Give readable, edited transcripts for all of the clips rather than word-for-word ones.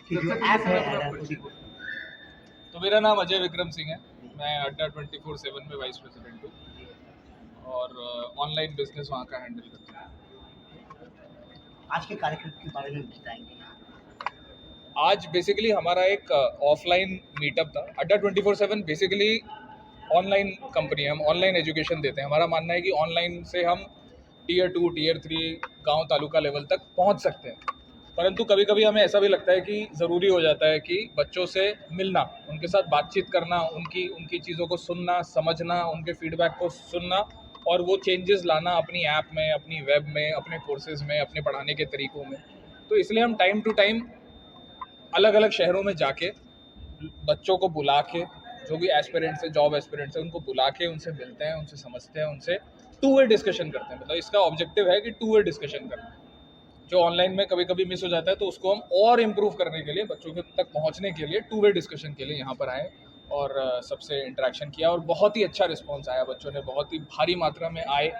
कि जो ऐप है अड्डा 24। तो मेरा नाम अजय विक्रम सिंह है, मैं अड्डा 24/7 में वाइस प्रेसिडेंट हूँ और ऑनलाइन बिजनेस वहाँ का हैंडल करता हूँ। आज के कार्यक्रम के बारे में बताएंगे? आज बेसिकली हमारा एक ऑफलाइन मीटअप था। अड्डा 24/7 बेसिकली ऑनलाइन कंपनी है, हम ऑनलाइन एजुकेशन देते हैं। हमारा मानना है कि ऑनलाइन से हम टियर 2 टियर 3 गांव तालुका लेवल तक पहुंच सकते हैं, परंतु कभी कभी हमें ऐसा भी लगता है कि ज़रूरी हो जाता है कि बच्चों से मिलना, उनके साथ बातचीत करना, उनकी उनकी चीज़ों को सुनना, समझना, उनके फीडबैक को सुनना और वो चेंजेस लाना अपनी ऐप में, अपनी वेब में, अपने कोर्सेज में, अपने पढ़ाने के तरीकों में। तो इसलिए हम टाइम टू टाइम अलग अलग शहरों में जाके बच्चों को बुला के, जो भी एस्पिरेंट्स है, जॉब एस्पिरेंट्स है, उनको बुला के उनसे मिलते हैं, उनसे समझते हैं, उनसे टू वे डिस्कशन करते हैं। मतलब इसका ऑब्जेक्टिव है कि टू वे डिस्कशन करना है। जो ऑनलाइन में कभी कभी मिस हो जाता है तो उसको हम और इम्प्रूव करने के लिए, बच्चों के तक पहुंचने के लिए टू वे डिस्कशन के लिए यहाँ पर आए और सबसे इंटरेक्शन किया और बहुत ही अच्छा रिस्पॉन्स आया। बच्चों ने बहुत ही भारी मात्रा में आए।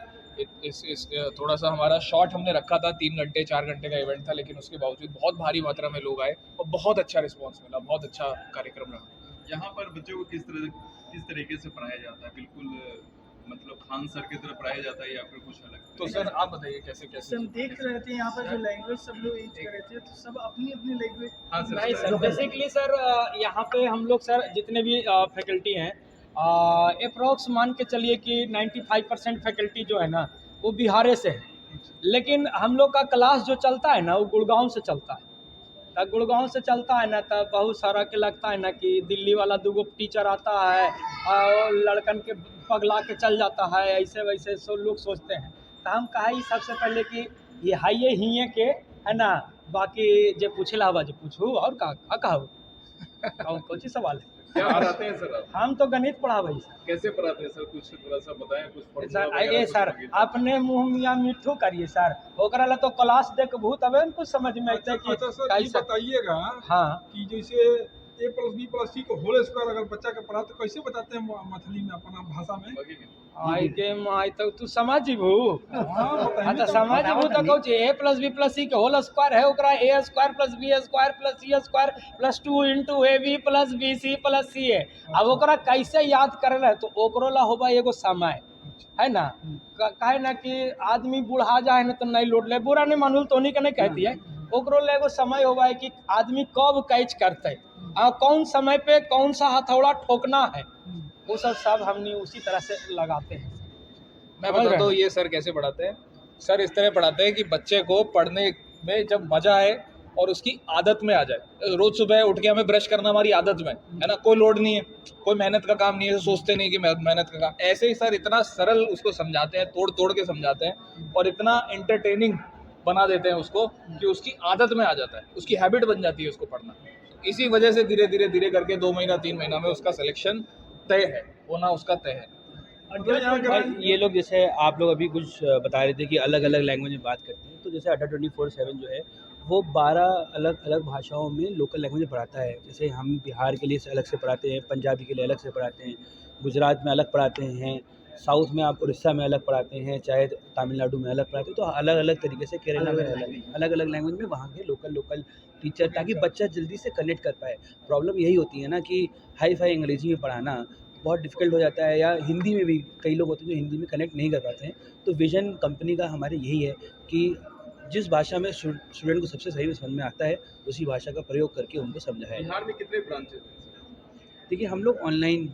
इस थोड़ा सा हमारा शॉर्ट हमने रखा था, 3 घंटे 4 घंटे का इवेंट था, लेकिन उसके बावजूद बहुत भारी मात्रा में लोग आए और बहुत अच्छा रिस्पॉन्स मिला, बहुत अच्छा कार्यक्रम रहा। यहाँ पर बच्चों को किस तरीके से पढ़ाया जाता है? बिल्कुल मतलब खान सर की तरह पढ़ाया जाता है या फिर कुछ अलग? तो सर आप बताइए कैसे कैसे। हम देख रहे थे यहाँ पर जो लैंग्वेज सब लोग यूज कर रहे थे, तो सब अपनी अपनी लैंग्वेज। हाँ नहीं सर, सर, बेसिकली सर यहाँ पे हम लोग सर जितने भी फैकल्टी हैं, अप्रोक्स मान के चलिए कि 95% फैकल्टी जो है ना वो बिहार से है, लेकिन हम लोग का क्लास जो चलता है ना वो गुड़गांव से चलता है। तो गुड़गांव से चलता है ना, तो बहुत सारा के लगता है ना कि दिल्ली वाला 2 टीचर आता है और लड़कन के पगला के चल जाता है, ऐसे वैसे सब लोग सोचते हैं। तो हम कहा ही सबसे पहले कि ये हाइए हिये के है ना, बाकी जे पूछेला बा जे पूछू और का कहू कौन सी सवाल है। क्या पढ़ाते हैं सर आप? हम तो गणित पढ़ावे सर। कैसे पढ़ाते हैं सर? कुछ थोड़ा सा बताएं, कुछ formula सर वगैरह ये कुछ सर मांगिए। अपने मुँह मियाँ मिठू करिए सर, ओकरा ला तो क्लास देखबू तबे न कुछ समझ में अइते कि अच्छा सर, ये बताइएगा हाँ कि जैसे a+b+c को होल स्क्वायर अगर बच्चा के पढ़ा तो कैसे बताते हैं मछली में अपना भाषा में? आई के माई तो तू समझ जीबू। हाँ बताइए अच्छा तो। समझ जीबू तो कहू a+b+c के होल स्क्वायर है, ओकरा a² + b² + c² + 2 * ab + bc + ca। अब ओकरा कैसे याद करे रहे तो ओकरो ला होबा एगो समय है ना। काहे ना कि आदमी बूढ़ा जाए ना तो नहीं लौट ले, बुरा नहीं मानूल तो नहीं के नहीं कहती है, ओकरो ला एगो समय होबा है कि आदमी कब कैच करते और कौन समय पे कौन सा हथौड़ा ठोकना है, वो सब हमने उसी तरह से लगाते हैं। मैं बताता हूँ ये सर कैसे पढ़ाते हैं। सर इस तरह पढ़ाते हैं कि बच्चे को पढ़ने में जब मजा आए और उसकी आदत में आ जाए। रोज सुबह उठ के हमें ब्रश करना हमारी आदत में है ना, कोई लोड नहीं है, कोई मेहनत का काम नहीं है, सोचते नहीं कि मेहनत का काम। ऐसे ही सर इतना सरल उसको समझाते हैं, तोड़ तोड़ के समझाते हैं और इतना एंटरटेनिंग बना देते हैं उसको कि उसकी आदत में आ जाता है, उसकी हैबिट बन जाती है उसको पढ़ना। इसी वजह से धीरे धीरे धीरे करके 2 महीना 3 महीना में उसका सिलेक्शन तय है, होना उसका तय है। और ये लोग जैसे आप लोग अभी कुछ बता रहे थे कि अलग अलग लैंग्वेज में बात करते हैं, तो जैसे अड्डा 24/7 जो है वो 12 अलग अलग भाषाओं में लोकल लैंग्वेज में पढ़ाता है। जैसे हम बिहार के लिए अलग से पढ़ाते हैं, पंजाबी के लिए अलग से पढ़ाते हैं, गुजरात में अलग पढ़ाते हैं, साउथ में आप उड़ीसा में अलग पढ़ाते हैं, चाहे तमिलनाडु में अलग पढ़ाते हैं। तो अलग अलग तरीके से केरला में अलग अलग लैंग्वेज में वहाँ के लोकल टीचर, ताकि बच्चा जल्दी से कनेक्ट कर पाए। प्रॉब्लम यही होती है ना कि हाई फाई अंग्रेजी में पढ़ाना बहुत डिफ़िकल्ट हो जाता है, या हिंदी में भी कई लोग होते हैं जो हिंदी में कनेक्ट नहीं कर पाते हैं। तो विज़न कंपनी का हमारे यही है कि जिस भाषा में स्टूडेंट को सबसे सही में समझ में आता है उसी भाषा का प्रयोग करके उनको समझाया। बिहार में कितने ब्रांचेस हैं? देखिए हम लोग ऑनलाइन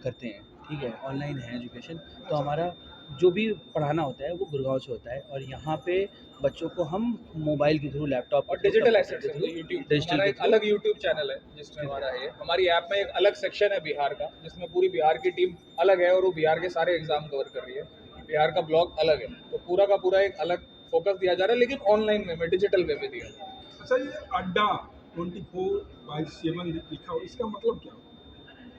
करते हैं, ठीक है, ऑनलाइन है एजुकेशन। तो हमारा जो भी पढ़ाना होता है वो गुड़गांव से होता है, और यहाँ पे बच्चों को हम मोबाइल के थ्रू, लैपटॉप और डिजिटल एसेट्स है, यूट्यूब हमारा एक अलग यूट्यूब चैनल है जिसमें हमारा है, हमारी ऐप में एक अलग सेक्शन है बिहार का, जिसमें पूरी बिहार की टीम अलग है और वो बिहार के सारे एग्जाम कवर कर रही है। बिहार का ब्लॉग अलग है, तो पूरा का पूरा एक अलग फोकस दिया जा रहा है, लेकिन ऑनलाइन में डिजिटल वे में दिया जा रहा है। अच्छा, ये अड्डा 24/7 लिखा हो, इसका मतलब क्या?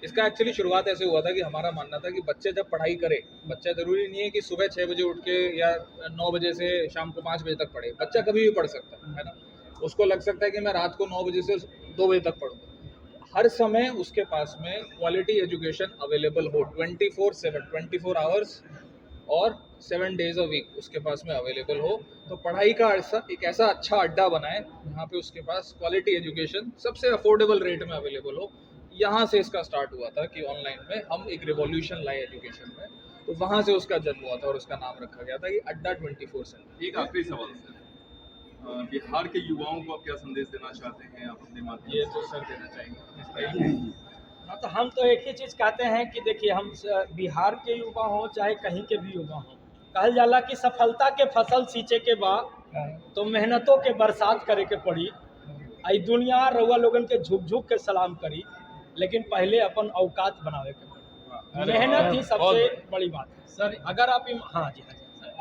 इसका एक्चुअली शुरुआत ऐसे हुआ था कि हमारा मानना था कि बच्चे जब पढ़ाई करे, बच्चा ज़रूरी नहीं है कि सुबह 6 बजे उठ के या 9 बजे से शाम को 5 बजे तक पढ़े, बच्चा कभी भी पढ़ सकता है ना। उसको लग सकता है कि मैं रात को 9 बजे से 2 बजे तक पढ़ूँ। हर समय उसके पास में क्वालिटी एजुकेशन अवेलेबल हो 24/7, 24 आवर्स और 7 days a week उसके पास में अवेलेबल हो। तो पढ़ाई का एक ऐसा अच्छा अड्डा बनाए जहाँ पे उसके पास क्वालिटी एजुकेशन सबसे अफोर्डेबल रेट में अवेलेबल हो। यहाँ से इसका स्टार्ट हुआ था कि ऑनलाइन में हम एक रिवॉल्यूशन लाए एजुकेशन में, तो वहाँ से उसका जन्म हुआ था और उसका नाम रखा गया था ये अड्डा 24/7। एक आखिरी सवाल सर, बिहार के युवाओं को आप क्या संदेश देना चाहते हैं आप अपने माध्यम ये से? तो सर देना चाहेंगे। हाँ, तो हम तो एक ही चीज़ कहते हैं कि देखिए हम बिहार के युवा हों चाहे कहीं के भी युवा हों, कहल जाला कि सफलता के फसल सींचे के बाद तो मेहनतों के बरसात करे के पड़ी। आई दुनिया रउआ लोगन के झुक झुक के सलाम करी, लेकिन पहले अपन औकात बनावे के पड़ी। मेहनत ही सबसे बड़ी बात है सर। अगर आप हाँ जी,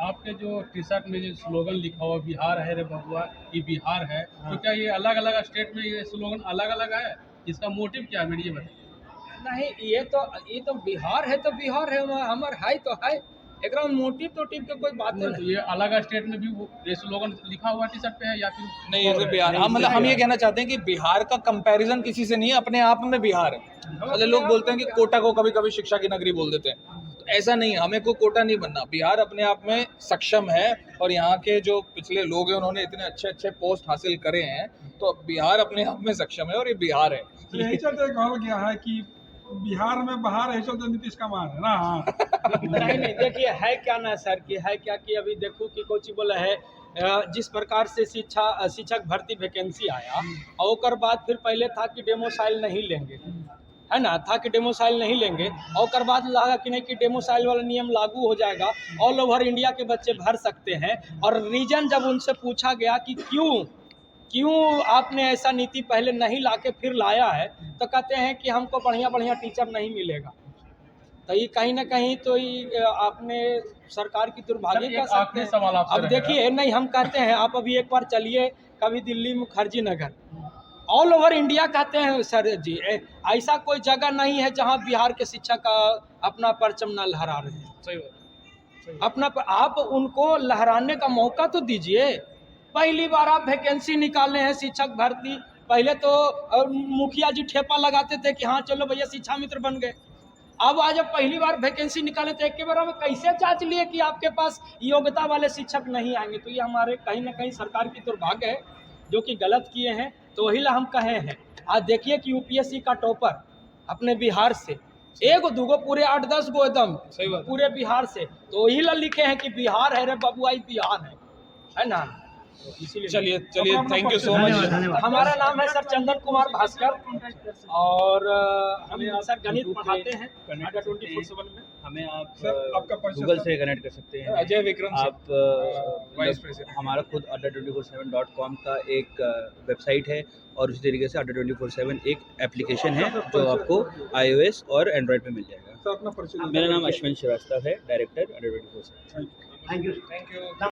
आपके जो टी शर्ट में जो स्लोगन लिखा हुआ बिहार है रे बबुआ, ये बिहार है, तो क्या ये अलग अलग स्टेट में ये स्लोगन अलग अलग है? इसका मोटिव क्या है, मेरी ये बताइए। नहीं, ये तो बिहार है तो बिहार है, हमार है तो है, एक मोटिव टोटिव के कोई बात तो नहीं। ये अलग स्टेट में भी ये स्लोगन लिखा हुआ टी शर्ट पे है या फिर नहीं, ये तो बिहार, हम मतलब हम ये कहना चाहते हैं कि बिहार का कंपैरिजन किसी से नहीं है, अपने आप में बिहार है। मतलब लोग बोलते हैं कि कोटा को कभी कभी शिक्षा की नगरी बोल देते हैं, तो ऐसा नहीं है, हमें कोई कोटा नहीं बनना। बिहार अपने आप में सक्षम है और यहाँ के जो पिछले लोग हैं उन्होंने इतने अच्छे अच्छे पोस्ट हासिल करे हैं, तो बिहार अपने आप में सक्षम है और ये बिहार है। तो यही चलते कहा गया है कि बिहार में बाहर है, चलते नीतीश कुमार है ना। नहीं, देखिए है क्या ना सर, कि है क्या कि अभी देखो कि कोची बोला है, जिस प्रकार से शिक्षक भर्ती वैकेंसी आया और ओकर बाद फिर पहले था कि डेमोसाइल नहीं लेंगे, है ना, था कि डेमोसाइल नहीं लेंगे, और ओकर बाद लगा कि नहीं कि डेमोसाइल वाला नियम लागू हो जाएगा, ऑल ओवर इंडिया के बच्चे भर सकते हैं। और रीजन जब उनसे पूछा गया कि क्यों आपने ऐसा नीति पहले नहीं लाके फिर लाया है, तो कहते हैं कि हमको बढ़िया बढ़िया टीचर नहीं मिलेगा। तो ये कहीं ना कहीं तो ये आपने सरकार की दुर्भाग्य कह सकते आखिरी सवाल हैं। आपसे अब रहेगा। देखिए, नहीं हम कहते हैं, आप अभी एक बार चलिए कभी Delhi Mukherjee Nagar, all over India कहते हैं सर जी, ऐसा कोई जगह नहीं है जहां बिहार के शिक्षक अपना परचम न लहरा रहे हैं। सही बात। अपना आप उनको लहराने का मौका तो दीजिए। पहली बार आप वैकेंसी निकाले हैं शिक्षक भर्ती, पहले तो मुखिया जी ठेपा लगाते थे कि हाँ चलो भैया शिक्षा मित्र बन गए। अब आज पहली बार वैकेंसी निकाले तो एक के बार हम कैसे जांच लिए कि आपके पास योग्यता वाले शिक्षक नहीं आएंगे। तो ये हमारे कहीं ना कहीं सरकार की दुर्भाग्य है जो कि गलत किए हैं। तो वही ला हम कहे हैं, आज देखिए कि यूपीएससी का टॉपर अपने बिहार से, एगो दूगो पूरे 8-10 गो एकदम सही बात। पूरे बिहार से, तो वही ला लिखे हैं कि बिहार है रे बबुआ, बिहार है ना। इसीलिए चलिए, थैंक यू सो मच। धन्यवाद। हमारा नाम है सर चंदन कुमार भास्कर और हम सर गणित पढ़ाते हैं अड्डा 24/7 में। हमें आप सर, आपका परिचय गूगल सर। से कनेक्ट कर सकते हैं। अजय विक्रम सिंह, आप वाइस प्रेसिडेंट। हमारा खुद adda247.com का एक वेबसाइट है और उसी तरीके से adda247 एक एप्लीकेशन है जो आपको iOS और एंड्रॉयड पे मिल जाएगा। सर अपना परिचय। मेरा नाम अश्विन श्रीवास्तव है, डायरेक्टर adda247। Thank you.